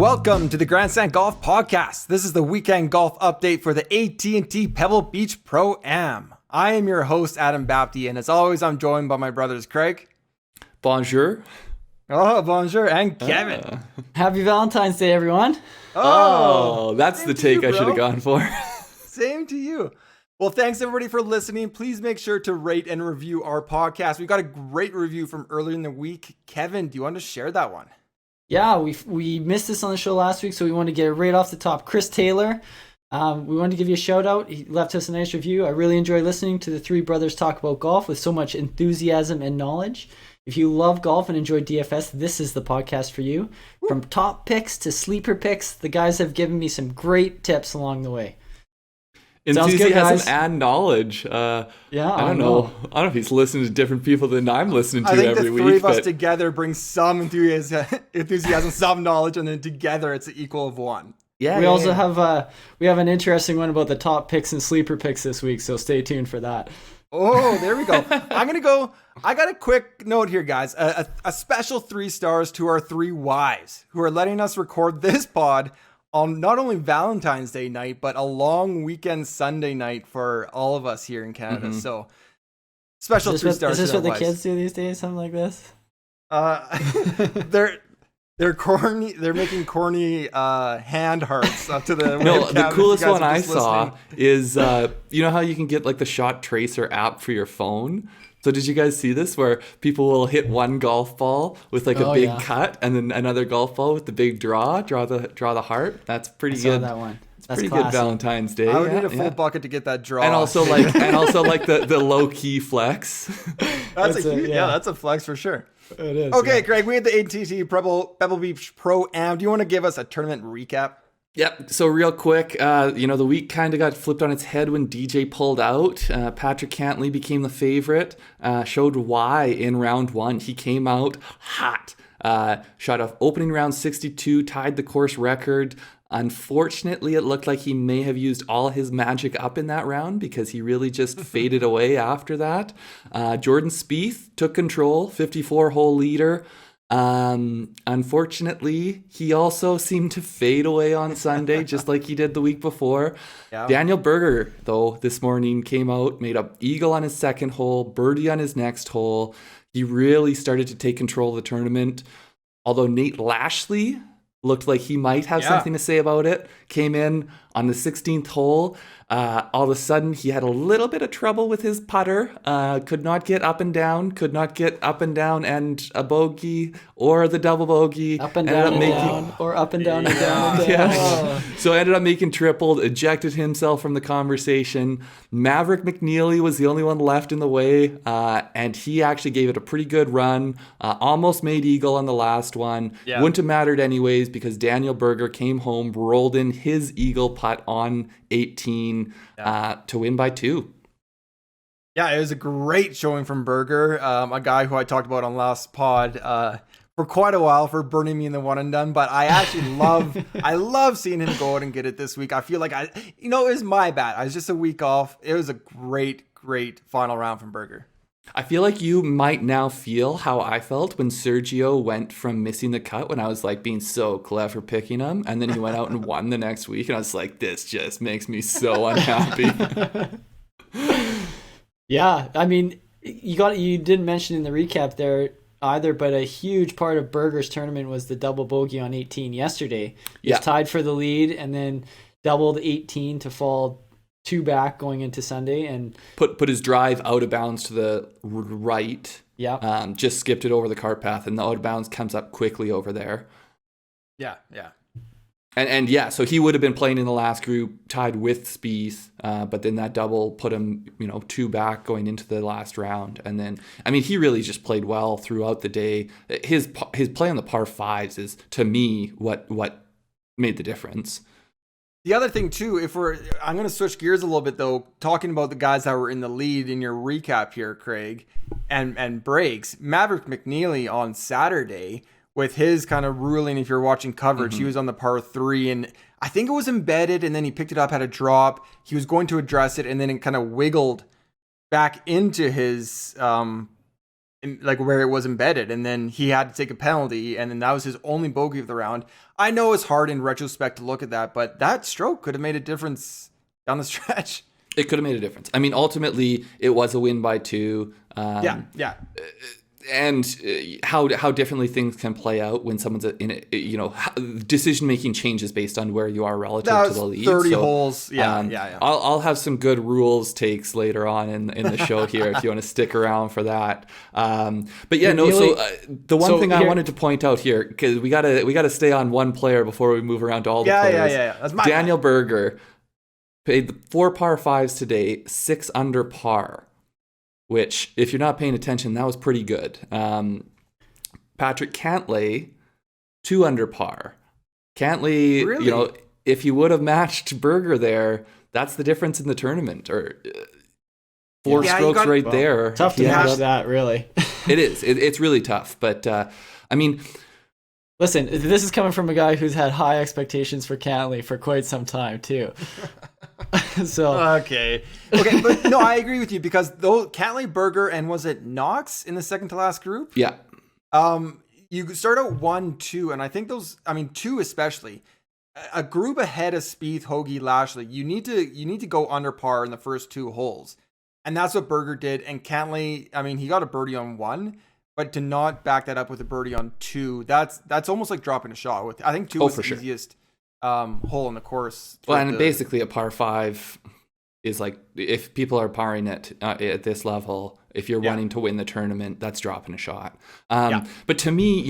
Welcome to the Grandstand Golf Podcast. This is the weekend golf update for the AT&T Pebble Beach Pro-Am. I am your host, Adam Bapty, and as always, I'm joined by my brothers, Craig. Bonjour. Oh, bonjour, and Kevin. Happy Valentine's Day, everyone. Oh, that's the take I should have gone for. Same to you. Well, thanks everybody for listening. Please make sure to rate and review our podcast. We got a great review from earlier in the week. Kevin, do you want to share that one? Yeah, we missed this on the show last week, so we want to get it right off the top. Chris Taylor, we wanted to give you a shout out. He left us a nice review. I really enjoy listening to the three brothers talk about golf with so much enthusiasm and knowledge. If you love golf and enjoy DFS, this is the podcast for you. From top picks to sleeper picks, the guys have given me some great tips along the way. Enthusiasm and knowledge. Yeah, I don't know. I don't know if he's listening to different people than I'm listening to every week. I think the three of us together bring some enthusiasm, some knowledge, and then together it's an equal of one. Yeah. We also have an interesting one about the top picks and sleeper picks this week, so stay tuned for that. Oh, there we go. I got a quick note here, guys. A special 3 stars to our 3 wives who are letting us record this pod on not only Valentine's Day night, but a long weekend Sunday night for all of us here in Canada. Mm-hmm. So special 3 stars. Is this what the kids do these days? Something like this? They're corny. They're making corny hand hearts up to the. No, the coolest one I saw is you know how you can get like the shot tracer app for your phone. So did you guys see this where people will hit one golf ball with like a big cut and then another golf ball with the big draw the heart? That's pretty good. I saw that one. That's pretty classic. Good Valentine's Day. I would need a full bucket to get that draw. And also like the low key flex. That's a flex for sure. It is. Okay, yeah. Greg, we had the AT&T Pebble Beach Pro-Am. Do you want to give us a tournament recap? Yep. So real quick, the week kind of got flipped on its head when DJ pulled out. Patrick Cantlay became the favorite. Showed why in round 1. He came out hot. Shot off opening round 62, tied the course record. Unfortunately, it looked like he may have used all his magic up in that round because he really just faded away after that. Jordan Spieth took control, 54-hole leader. Unfortunately, he also seemed to fade away on Sunday, just like he did the week before. Yeah. Daniel Berger, though, this morning came out, made an eagle on his second hole, birdie on his next hole. He really started to take control of the tournament. Although Nate Lashley looked like he might have something to say about it, came in on the 16th hole. All of a sudden, he had a little bit of trouble with his putter. Could not get up and down and a bogey or the double bogey. Up and down and down, or up and down and down and down. Yeah. So ended up making tripled, ejected himself from the conversation. Maverick McNealy was the only one left in the way, and he actually gave it a pretty good run. Almost made eagle on the last one. Yeah. Wouldn't have mattered anyways because Daniel Berger came home, rolled in his eagle putt on 18 to win by 2. Yeah, it was a great showing from Berger, a guy who I talked about on last pod for quite a while for burning me in the one and done. But I actually love seeing him go out and get it this week. I feel like it was my bad. I was just a week off. It was a great final round from Berger. I feel like you might now feel how I felt when Sergio went from missing the cut when I was like being so clever picking him, and then he went out and won the next week, and I was like, this just makes me so unhappy. Yeah, I mean, you didn't mention in the recap there either, but a huge part of Berger's tournament was the double bogey on 18 yesterday. He was tied for the lead and then doubled 18 to fall 2 back going into Sunday and put his drive out of bounds to the right. Yeah. Just skipped it over the cart path, and the out of bounds comes up quickly over there. Yeah. And so he would have been playing in the last group, tied with Spieth, but then that double put him, 2 back going into the last round. And then, I mean, he really just played well throughout the day. His play on the par 5s is, to me, what made the difference. The other thing too, I'm going to switch gears a little bit though, talking about the guys that were in the lead in your recap here, Craig, and breaks. Maverick McNealy on Saturday with his kind of ruling, if you're watching coverage, he was on the par 3 and I think it was embedded and then he picked it up, had a drop. He was going to address it and then it kind of wiggled back into his like where it was embedded, and then he had to take a penalty, and then that was his only bogey of the round. I know it's hard in retrospect to look at that, but that stroke could have made a difference down the stretch. It could have made a difference. I mean, ultimately, it was a win by 2. Yeah. And how differently things can play out when someone's in it, decision making changes based on where you are relative to the lead. 30 holes. Yeah. I'll have some good rules takes later on in the show here if you want to stick around for that. But yeah, no. So the one thing I wanted to point out here, because we gotta stay on one player before we move around to all the players. Yeah. That's my Daniel Berger paid the 4 par 5s today, 6 under par. Which, if you're not paying attention, that was pretty good. Patrick Cantlay, 2 under par. Cantlay, really? If he would have matched Berger there, that's the difference in the tournament. Or 4 strokes there. Tough to match that, really. It is. It's really tough. But, I mean... Listen, this is coming from a guy who's had high expectations for Cantlay for quite some time, too. Okay, but no, I agree with you, because though Cantlay, Berger, and was it Knox in the second to last group? Yeah. You start out 1, 2, and I think 2 especially, a group ahead of Spieth, Hoagie, Lashley. You need to go under par in the first 2 holes, and that's what Berger did. And Cantlay, I mean, he got a birdie on 1, but to not back that up with a birdie on 2, that's almost like dropping a shot. With I think 2 was the easiest hole in the course. Well, and basically a par 5 is like, if people are parring it at this level, if you're wanting to win the tournament, that's dropping a shot. But to me,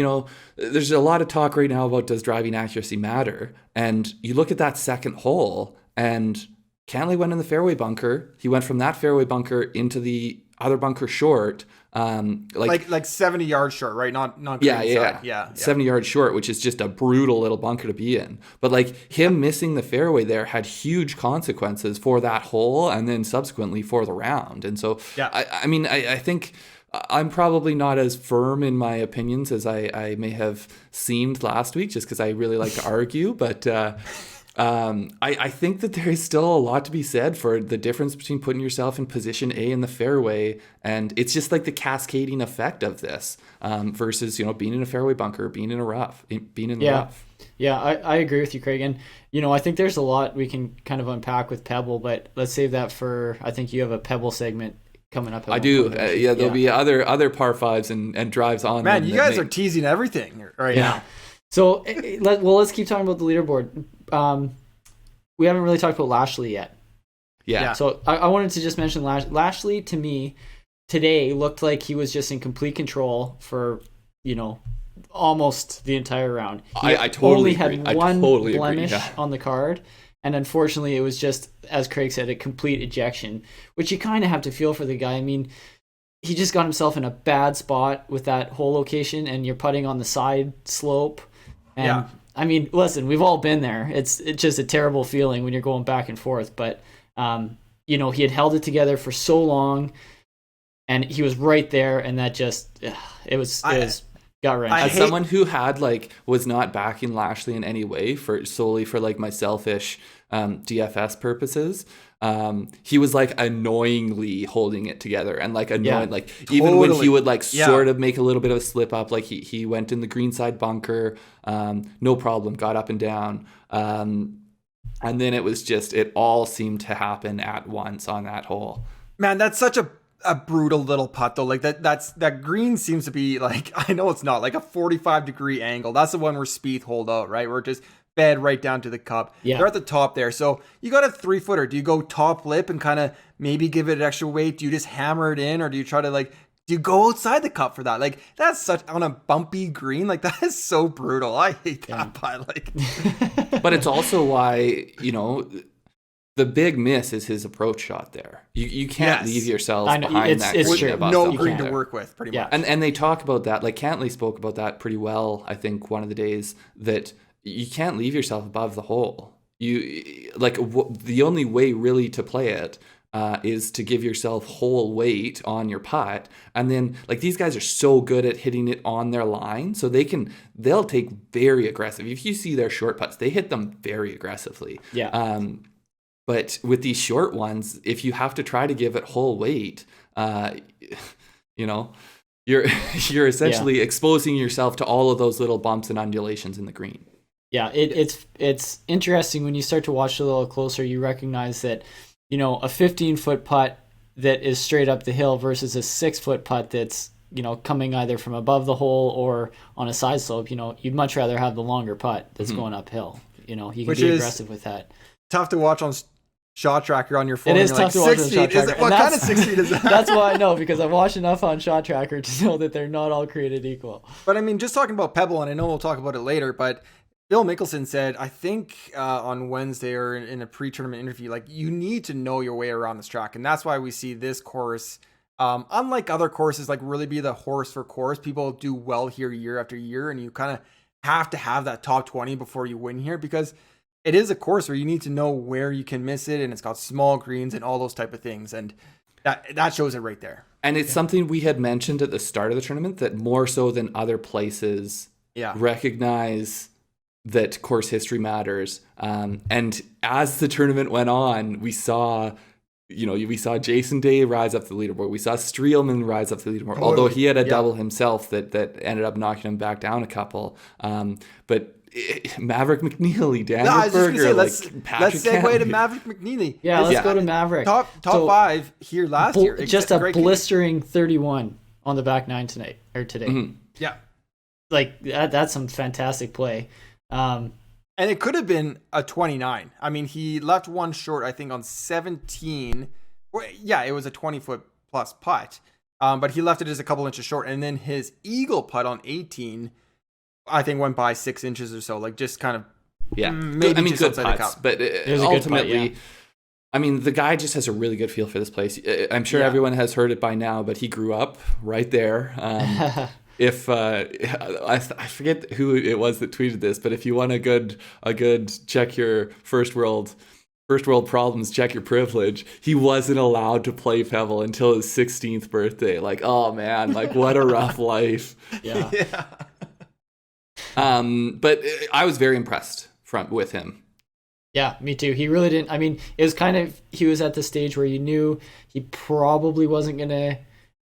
there's a lot of talk right now about, does driving accuracy matter? And you look at that second hole, and Cantlay went in the fairway bunker. He went from that fairway bunker into the other bunker short. Like 70 yards short, right? Not 70 yards short, which is just a brutal little bunker to be in. But like him missing the fairway there had huge consequences for that hole, and then subsequently for the round. And so I think I'm probably not as firm in my opinions as I may have seemed last week, just because I really like to argue. But I think that there is still a lot to be said for the difference between putting yourself in position A in the fairway, and it's just like the cascading effect of this versus being in a fairway bunker, being in the rough. Yeah, I agree with you, Craig. And I think there's a lot we can kind of unpack with Pebble, but let's save that for, I think you have a Pebble segment coming up. I do. There'll be other par 5s and drives on. Man, you guys are teasing everything right now. So, let's keep talking about the leaderboard. We haven't really talked about Lashley yet. Yeah. So I wanted to just mention Lashley, to me, today looked like he was just in complete control for, almost the entire round. I totally had agree. one blemish on the card. And unfortunately, it was just, as Craig said, a complete ejection, which you kind of have to feel for the guy. I mean, he just got himself in a bad spot with that hole location, and you're putting on the side slope. And I mean, listen, we've all been there. It's just a terrible feeling when you're going back and forth. But, he had held it together for so long, and he was right there, and that just, it was gut-wrenching. As someone who was not backing Lashley in any way solely for my selfish DFS purposes, he was annoyingly holding it together, and annoying, even when he would sort of make a little bit of a slip up, he went in the greenside bunker, no problem, got up and down, and then it was just, it all seemed to happen at once on that hole. Man, that's such a brutal little putt though. That green seems to be I know it's not a 45-degree angle. That's the one where Spieth holed out, right? Where it just bed right down to the cup. Yeah. They're at the top there. So you got a 3-footer. Do you go top lip and kind of maybe give it extra weight? Do you just hammer it in, or do you try to do you go outside the cup for that? That's such on a bumpy green. That is so brutal. I hate that putt. But it's also why, the big miss is his approach shot there. You can't leave yourself behind that green. No green to work with, pretty much. And they talk about that. Cantlay spoke about that pretty well, I think, one of the days, that you can't leave yourself above the hole. The only way really to play it is to give yourself whole weight on your putt. And then these guys are so good at hitting it on their line, so they'll take very aggressive. If you see their short putts, they hit them very aggressively. Yeah. But with these short ones, if you have to try to give it whole weight, you're essentially exposing yourself to all of those little bumps and undulations in the green. Yeah, it's interesting when you start to watch a little closer. You recognize that, a 15-foot putt that is straight up the hill versus a 6-foot putt that's coming either from above the hole or on a side slope. You'd much rather have the longer putt that's going uphill. You can be aggressive with that. Tough to watch on Shot Tracker on your phone. It is tough to watch on Shot Tracker. What kind of 6 feet is that? That's why I know, because I've watched enough on Shot Tracker to know that they're not all created equal. But I mean, just talking about Pebble, and I know we'll talk about it later, but Phil Mickelson said, I think on Wednesday or in a pre-tournament interview, like, you need to know your way around this track. And that's why we see this course, unlike other courses, like really be the horse for course. People do well here year after year, and you kind of have to have that top 20 before you win here, because it is a course where you need to know where you can miss it, and it's got small greens and all those type of things. And that shows it right there. And it's something we had mentioned at the start of the tournament, that more so than other places recognize that course history matters. And as the tournament went on, we saw Jason Day rise up the leaderboard. We saw Streelman rise up the leaderboard, although he had a double himself that ended up knocking him back down a couple. But Maverick McNealy, Daniel Berger, Patrick let's segue Cantlay. to Maverick McNealy. Yeah, let's go to Maverick. Top 5 here last year. Just a blistering 31 on the back nine today. Mm-hmm. Yeah. Like that's some fantastic play. And it could have been a 29. I mean, he left one short, I think, on 17. Yeah, it was a 20-foot plus putt. But he left it just a couple inches short. And then his eagle putt on 18, I think, went by 6 inches or so. Like, just kind of, maybe just good outside putts, the cup. but ultimately, putt, I mean, the guy just has a really good feel for this place. I'm sure everyone has heard it by now, but he grew up right there. If I forget who it was that tweeted this, but if you want a good check your first world problems, check your privilege. He wasn't allowed to play Pebble until his 16th birthday. Like, oh man, like what a rough life. Yeah. But I was very impressed with him. Yeah, me too. He really didn't. I mean, it was kind of, he was at the stage where you knew he probably wasn't gonna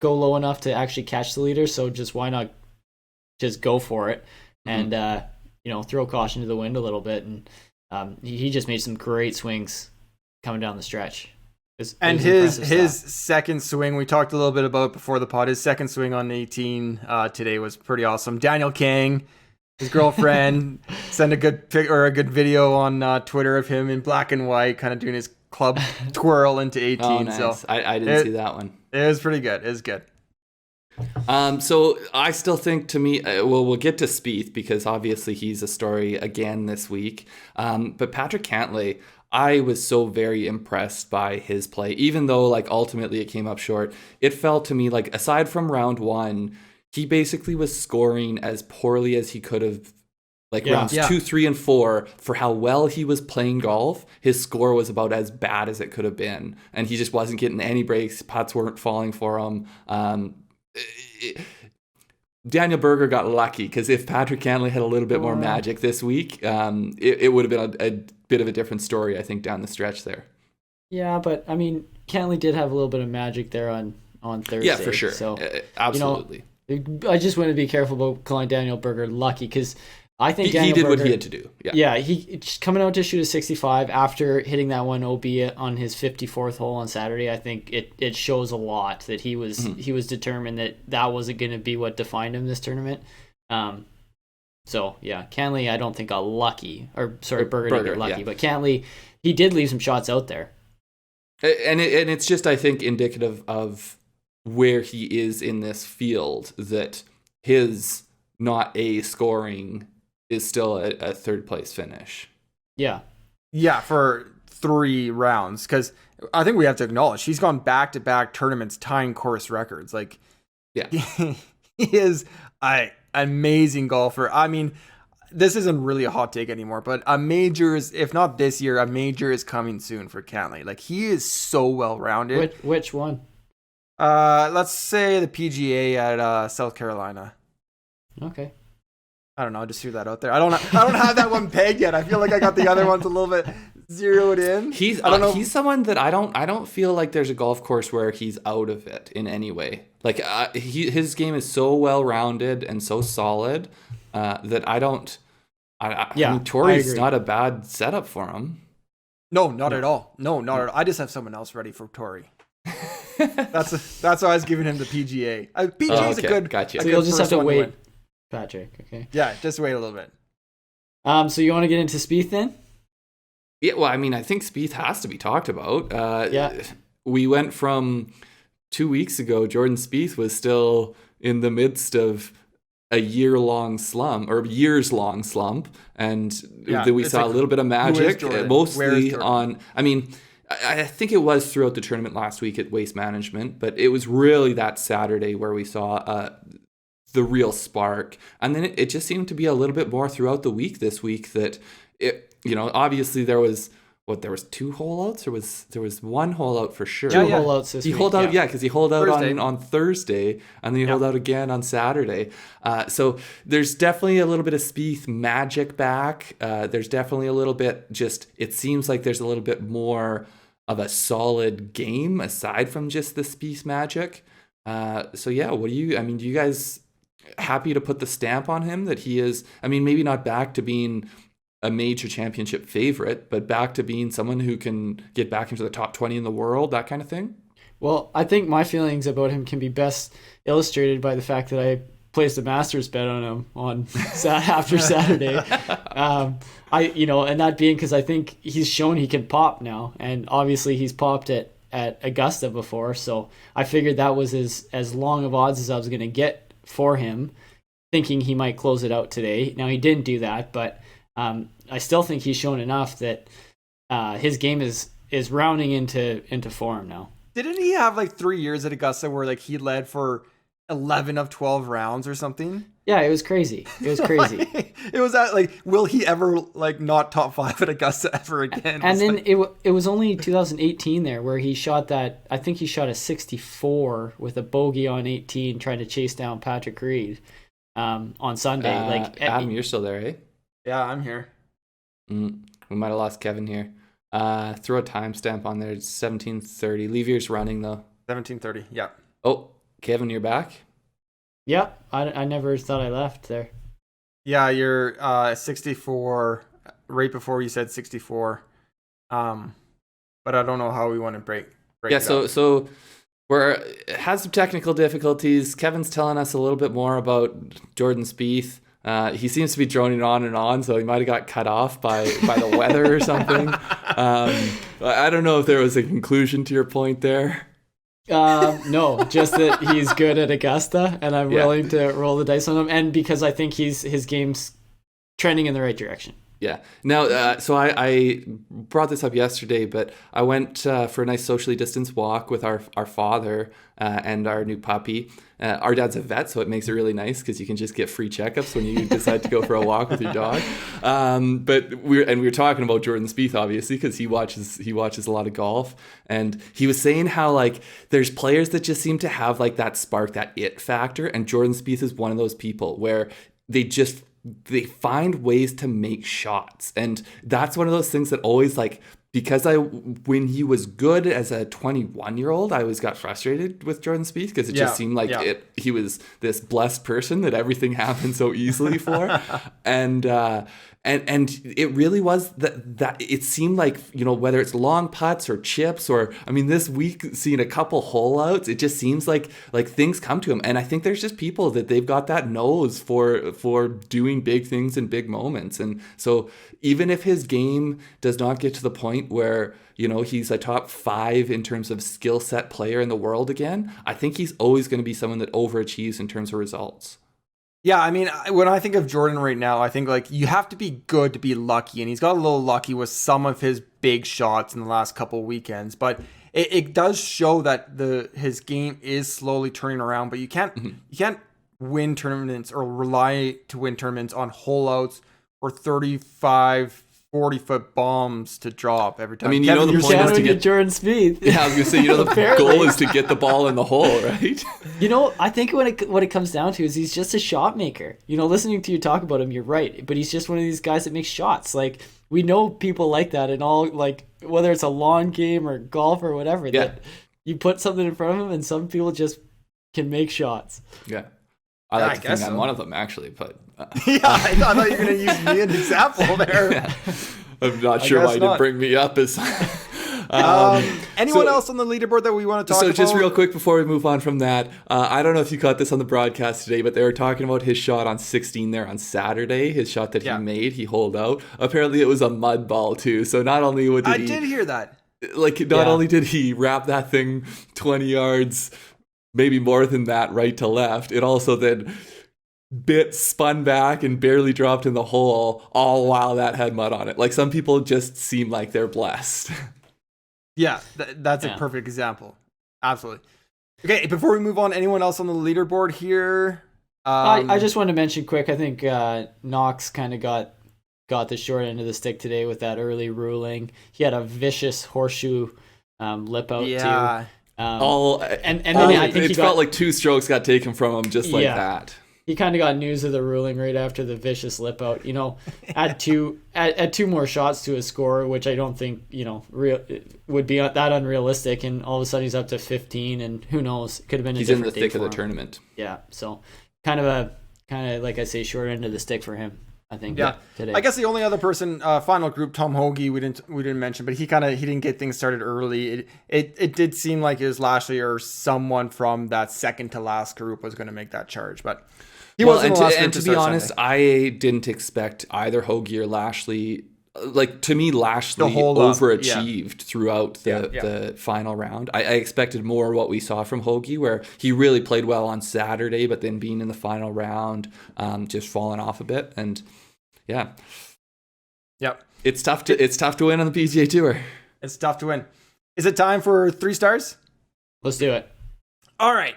go low enough to actually catch the leader, so just why not just go for it and throw caution to the wind a little bit. And he just made some great swings coming down the stretch. And his second swing, we talked a little bit about before the pod, his second swing on 18 today was pretty awesome. Daniel Kang, his girlfriend, sent a good pic or a good video on Twitter of him in black and white, kind of doing his club twirl into 18. Oh, nice. So I didn't see that one. It was pretty good. It was good. So I still think, to me, we'll get to Spieth because obviously he's a story again this week. But Patrick Cantlay, I was so very impressed by his play, even though like ultimately it came up short. It felt to me like, aside from round one, he basically was scoring as poorly as he could have. Like rounds 2, 3, and 4, for how well he was playing golf, his score was about as bad as it could have been. And he just wasn't getting any breaks. Putts weren't falling for him. Daniel Berger got lucky, because if Patrick Cantlay had a little bit more magic this week, it would have been a bit of a different story, I think, down the stretch there. Yeah, but I mean, Cantlay did have a little bit of magic there on Thursday. Yeah, for sure. So, absolutely. I just want to be careful about calling Daniel Berger lucky, because I think he did what he had to do. Yeah, he just coming out to shoot a 65 after hitting that one OB on his 54th hole on Saturday. I think it shows a lot that he was determined that wasn't going to be what defined him this tournament. So yeah, Cantlay I don't think got lucky, or sorry, Berger didn't get lucky, but Cantlay, he did leave some shots out there. And it's just, I think, indicative of where he is in this field, that his not A scoring is still a third place finish. Yeah, for 3 rounds, because I think we have to acknowledge he's gone back-to-back tournaments tying course records. Like, he is an amazing golfer. I mean, this isn't really a hot take anymore, but a major is, if not this year, a major is coming soon for Cantlay. Like, he is so well-rounded. Which one? Let's say the PGA at South Carolina. Okay. I don't know. I just threw that out there. I don't have that one pegged yet. I feel like I got the other ones a little bit zeroed in. He's he's someone that I don't feel like there's a golf course where he's out of it in any way. Like his game is so well rounded and so solid that I mean, Torrey's not a bad setup for him. No, not at all. No, not at all. I just have someone else ready for Torrey. That's why I was giving him the PGA. PGA is a good. Gotcha. So you'll just have to wait, Patrick. Okay. Yeah, just wait a little bit. So you want to get into Spieth then? Yeah. Well, I mean, I think Spieth has to be talked about. Yeah. We went from 2 weeks ago. Jordan Spieth was still in the midst of a years-long slump, and then we saw like, a little bit of magic, mostly on. I mean, I think it was throughout the tournament last week at Waste Management, but it was really that Saturday where we saw the real spark, and then it just seemed to be a little bit more throughout the week this week. That it, obviously there was. There was 2 holeouts, or there was 1 holdout for sure. 2 holeouts this week. He holed out, because he holed out on Thursday, and then he holed out again on Saturday. So there's definitely a little bit of Spieth magic back. There's definitely a little bit it seems like there's a little bit more of a solid game aside from just the Spieth magic. So yeah, do you guys happy to put the stamp on him that he is, maybe not back to being a major championship favorite, but back to being someone who can get back into the top 20 in the world, that kind of thing? Well, I think my feelings about him can be best illustrated by the fact that I placed a Masters bet on him on after Saturday. And that being because I think he's shown he can pop now, and obviously he's popped at Augusta before, so I figured that was as long of odds as I was going to get for him, thinking he might close it out today. Now he didn't do that, but I still think he's shown enough that his game is rounding into form now. Didn't he have like 3 years at Augusta where like he led for 11 of 12 rounds or something? Yeah, it was crazy. It was crazy. It was that like, will he ever like not top 5 at Augusta ever again? And then it was only 2018 there where he shot that. I think he shot a 64 with a bogey on 18, trying to chase down Patrick Reed on Sunday. Adam, you're still there, eh? Yeah, I'm here. We might have lost Kevin here. Throw a timestamp on there. It's 17:30. Leave yours running though. 17:30. Yeah. Oh, Kevin, you're back. Yep. I never thought I left there. Yeah, you're 64. Right before you said 64. But I don't know how we want to break. Yeah. So we're has some technical difficulties. Kevin's telling us a little bit more about Jordan Spieth. He seems to be droning on and on, so he might have got cut off by the weather or something. I don't know if there was a conclusion to your point there. No, just that he's good at Augusta, and I'm willing to roll the dice on him, and because I think his game's trending in the right direction. Yeah. Now, so I brought this up yesterday, but I went for a nice socially distanced walk with our father and our new puppy. Our dad's a vet, so it makes it really nice because you can just get free checkups when you decide to go for a walk with your dog. But we were talking about Jordan Spieth, obviously, because he watches a lot of golf, and he was saying how like there's players that just seem to have like that spark, that it factor, and Jordan Spieth is one of those people where they find ways to make shots. And that's one of those things that always like, because when he was good as a 21-year-old, I always got frustrated with Jordan Spieth because it just seemed like he was this blessed person that everything happened so easily for. And it really was that it seemed like, whether it's long putts or chips or, this week seeing a couple hole outs, it just seems like things come to him. And I think there's just people that they've got that nose for doing big things in big moments. And so even if his game does not get to the point where, he's a top 5 in terms of skill set player in the world again, I think he's always going to be someone that overachieves in terms of results. Yeah, when I think of Jordan right now, I think like you have to be good to be lucky, and he's got a little lucky with some of his big shots in the last couple of weekends. But it does show that his game is slowly turning around. But you can't win tournaments or rely to win tournaments on hole outs or 35, 40-foot bombs to drop every time. Kevin, the point is to get Jordan Spieth. Yeah, I was gonna say, the goal is to get the ball in the hole, right? I think what it comes down to is he's just a shot maker. Listening to you talk about him, you're right, but he's just one of these guys that makes shots. Like we know people like that in all, like, whether it's a lawn game or golf or whatever, that you put something in front of them and some people just can make shots. Yeah. I like to think I'm one of them, actually, but... Yeah, I thought you were going to use me as an example there. Yeah. I'm not sure why you didn't bring me up as... Anyone else on the leaderboard that we want to talk about? So just real quick before we move on from that, I don't know if you caught this on the broadcast today, but they were talking about his shot on 16 there on Saturday, his shot that he made, he holed out. Apparently it was a mud ball too, so not only I did hear that. Like, not only did he wrap that thing 20 yards, maybe more than that, right to left, it also then spun back and barely dropped in the hole, all while that had mud on it. Like, some people just seem like they're blessed. Yeah, that's a perfect example. Absolutely. Okay, before we move on, anyone else on the leaderboard here? I just want to mention quick, I think Knox kind of got the short end of the stick today with that early ruling. He had a vicious horseshoe lip out too. And then I think it felt like 2 strokes got taken from him just like that. He kind of got news of the ruling right after the vicious lip out. You know, add two more shots to his score, which I don't think would be that unrealistic. And all of a sudden he's up to 15, and who knows? It could have been he's in the thick of the tournament. Yeah, so kind of like I say, short end of the stick for him, I think. Yeah, today. I guess the only other person, final group, Tom Hoagie, we didn't mention, but he didn't get things started early. It did seem like it was Lashley or someone from that second to last group was going to make that charge, but. To be honest, I didn't expect either Hoagie or Lashley. Like, to me, Lashley overachieved throughout the final round. I expected more what we saw from Hoagie, where he really played well on Saturday, but then being in the final round, just falling off a bit. And it's tough to win on the PGA Tour. It's tough to win. Is it time for 3 stars? Let's do it. All right.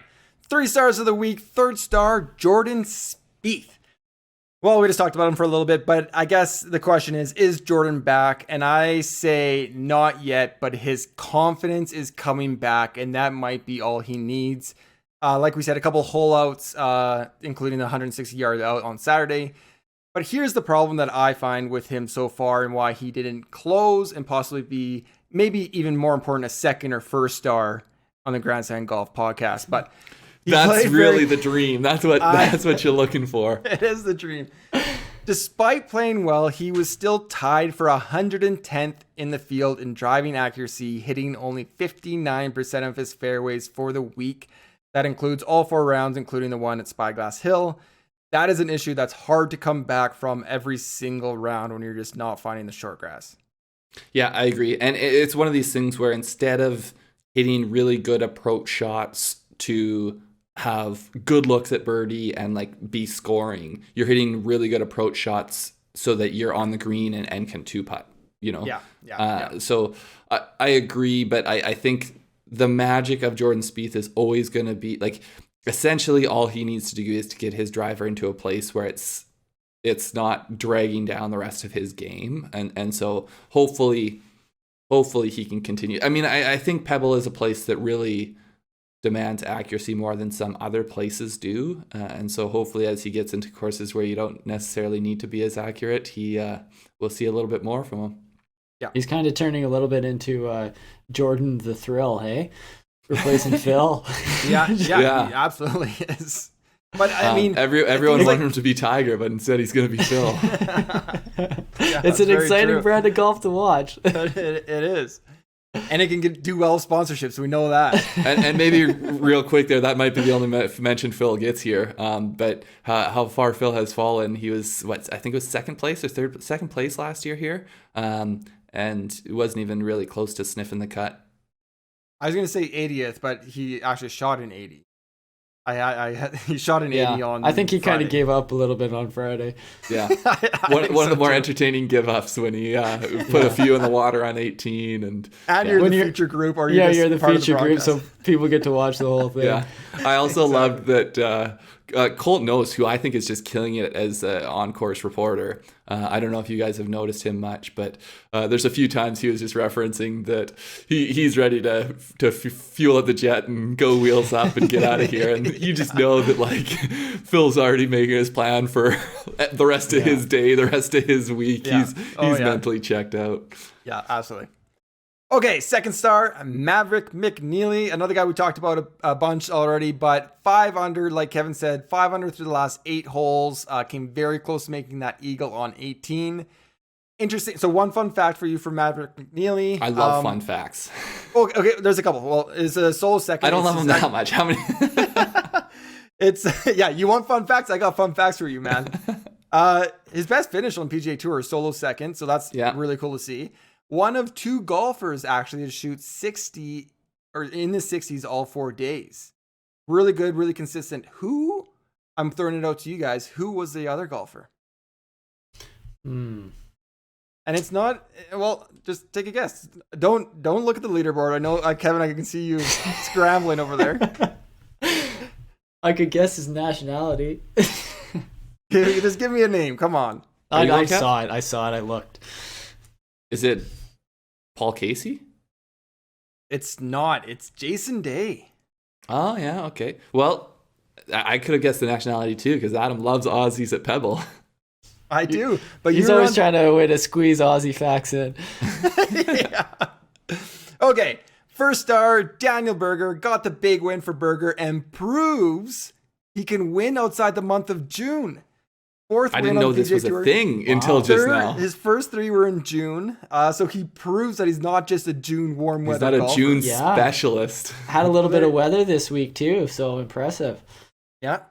3 stars of the week. 3rd star, Jordan Spieth. Well, we just talked about him for a little bit, but I guess the question is Jordan back? And I say not yet, but his confidence is coming back, and that might be all he needs. Like we said, a couple hole outs, including the 160 yard out on Saturday. But here's the problem that I find with him so far and why he didn't close and possibly be, maybe even more important, a 2nd or 1st star on the Grandstand Golf podcast. But that's really the dream. That's what you're looking for. It is the dream. Despite playing well, he was still tied for 110th in the field in driving accuracy, hitting only 59% of his fairways for the week. That includes all 4 rounds, including the one at Spyglass Hill. That is an issue that's hard to come back from every single round when you're just not finding the short grass. Yeah, I agree. And it's one of these things where instead of hitting really good approach shots to have good looks at birdie and like be scoring, you're hitting really good approach shots so that you're on the green and can 2-putt, you know? Yeah. So I agree, but I think the magic of Jordan Spieth is always going to be like, essentially all he needs to do is to get his driver into a place where it's not dragging down the rest of his game. And so hopefully he can continue. I mean, I think Pebble is a place that really demands accuracy more than some other places do. And so hopefully as he gets into courses where you don't necessarily need to be as accurate, we'll see a little bit more from him. Yeah. He's kind of turning a little bit into Jordan the Thrill, hey? Replacing Phil. Yeah, he absolutely is. But I mean, everyone wanted him to be Tiger, but instead he's going to be Phil. It's an exciting brand of golf to watch. It is. And it can do well with sponsorships. We know that. and maybe real quick there, that might be the only mention Phil gets here. But how far Phil has fallen. He was, I think it was second place last year here. And it wasn't even really close to sniffing the cut. I was going to say 80th, but he actually shot an 80. He shot an 80 on I think he kind of gave up a little bit on Friday. Yeah. One of the more entertaining give-ups when he put a few in the water on 18. And you're the feature group. Or you're the feature group, so people get to watch the whole thing. Yeah. I also loved that Colt Knost, who I think is just killing it as an on-course reporter. I don't know if you guys have noticed him much, but there's a few times he was just referencing that he's ready to fuel up the jet and go wheels up and get out of here. And you just know that like Phil's already making his plan for the rest of his day, the rest of his week. Yeah. He's mentally checked out. Yeah, absolutely. Okay, second star, Maverick McNealy, another guy we talked about a bunch already, but 5 under, like Kevin said, 5 under through the last 8 holes, came very close to making that eagle on 18. Interesting. So one fun fact for you from Maverick McNealy. I love fun facts. Okay, there's a couple. Well, is a solo second. I don't love them that much. How many? You want fun facts? I got fun facts for you, man. His best finish on PGA Tour is solo second, so that's really cool to see. One of 2 golfers actually to shoot 60 or in the 60s all 4 days. Really good, really consistent. Who? I'm throwing it out to you guys. Who was the other golfer? And it's not. Well, just take a guess. Don't look at the leaderboard. I know, Kevin. I can see you scrambling over there. I could guess his nationality. Just give me a name. Come on. I saw it. I looked. Is it Paul Casey? It's not. It's Jason Day. Oh, yeah. Okay. Well, I could have guessed the nationality too because Adam loves Aussies at Pebble. I do. But he's always trying to way to squeeze Aussie facts in. Yeah. Okay. First star, Daniel Berger got the big win for Berger and proves he can win outside the month of June. Fourth I win didn't know on this PGA was Tour. a thing until just now. His first 3 were in June, so he proves that he's not just a June warm weather golfer. golfer. He's not a June specialist. Had a little bit of weather this week too, so impressive. Yeah.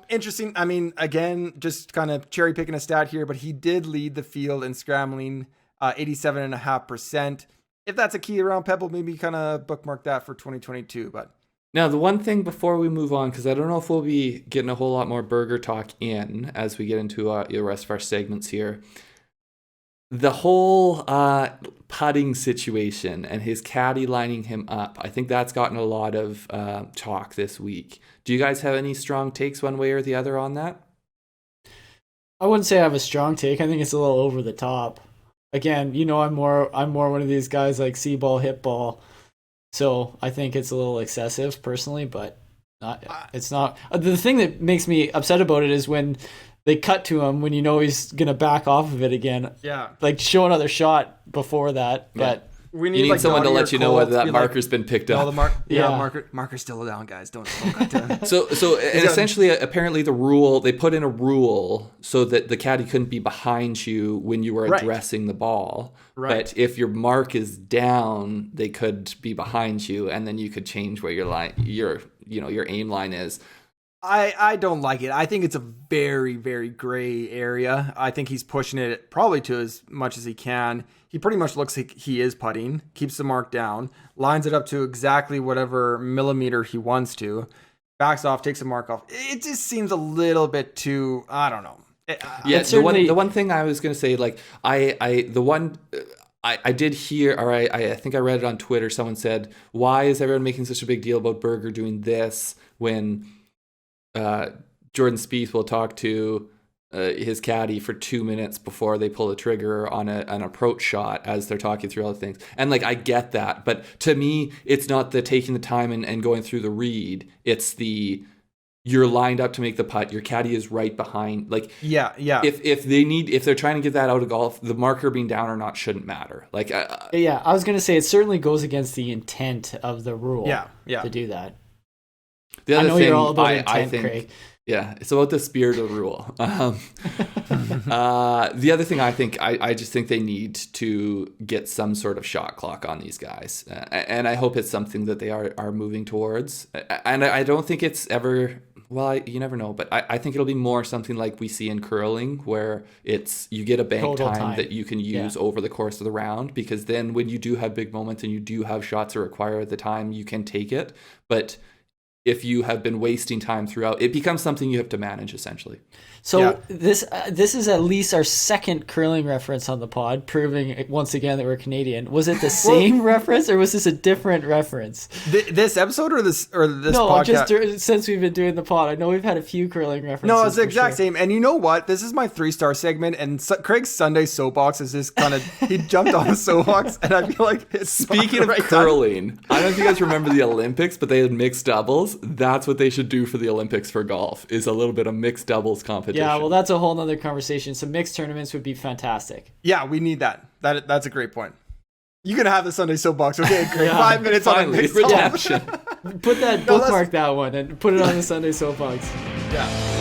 Interesting. I mean, again, just kind of cherry picking a stat here, but he did lead the field in scrambling, 87.5%. If that's a key around Pebble, maybe kind of bookmark that for 2022. But now, the one thing before we move on, because I don't know if we'll be getting a whole lot more Berger talk in as we get into the rest of our segments here. The whole putting situation and his caddy lining him up, I think that's gotten a lot of talk this week. Do you guys have any strong takes one way or the other on that? I wouldn't say I have a strong take. I think it's a little over the top. Again, I'm more one of these guys like see ball, hit ball. So I think it's a little excessive personally, but it's not. The thing that makes me upset about it is when they cut to him when he's going to back off of it again. Yeah. Like show another shot before that. But we need like someone to let you know whether that marker's been picked up. Marker's still down, guys. Don't cut to him. So and essentially, apparently they put in a rule so that the caddy couldn't be behind you when you were addressing the ball. Right. But if your mark is down, they could be behind you, and then you could change where your aim line is. I don't like it. I think it's a very, very gray area. I think he's pushing it probably to as much as he can. He pretty much looks like he is putting, keeps the mark down, lines it up to exactly whatever millimeter he wants to, backs off, takes the mark off. It just seems a little bit too, I don't know. The one thing I was going to say, like, I did hear, or I think I read it on Twitter, someone said, why is everyone making such a big deal about Berger doing this when Jordan Spieth will talk to his caddy for 2 minutes before they pull the trigger on an approach shot as they're talking through all the things. And like, I get that, but to me, it's not the taking the time and going through the read. It's you're lined up to make the putt. Your caddy is right behind. Like, yeah. If they're trying to get that out of golf, the marker being down or not shouldn't matter. Like, I was gonna say it certainly goes against the intent of the rule. Yeah. To do that. The other I know thing you're all about intent, I think, Craig. Yeah, it's about the spirit of the rule. The other thing I just think they need to get some sort of shot clock on these guys. And I hope it's something that they are moving towards. And I don't think it's ever, you never know, but I think it'll be more something like we see in curling where you get a bank time that you can use over the course of the round, because then when you do have big moments and you do have shots that require the time, you can take it. But if you have been wasting time throughout. It becomes something you have to manage, essentially. So this is at least our second curling reference on the pod, proving once again that we're Canadian. Was it the same reference, or was this a different reference? This episode or this No, podcast? just since we've been doing the pod. I know we've had a few curling references. No, it's the exact same. And you know what? This is my 3-star segment, and Craig's Sunday soapbox is just kind of he jumped on the soapbox, and I feel like it's Speaking of curling, I don't know if you guys remember the Olympics, but they had mixed doubles. That's what they should do for the Olympics for golf, is a little bit of mixed doubles competition. Yeah, well, that's a whole nother conversation. Some mixed tournaments would be fantastic. Yeah, we need that. That's a great point. You can have the Sunday soapbox. Okay, great. 5 minutes on Finally, mixed redemption. Put that bookmark that one and put it on the Sunday soapbox. Yeah.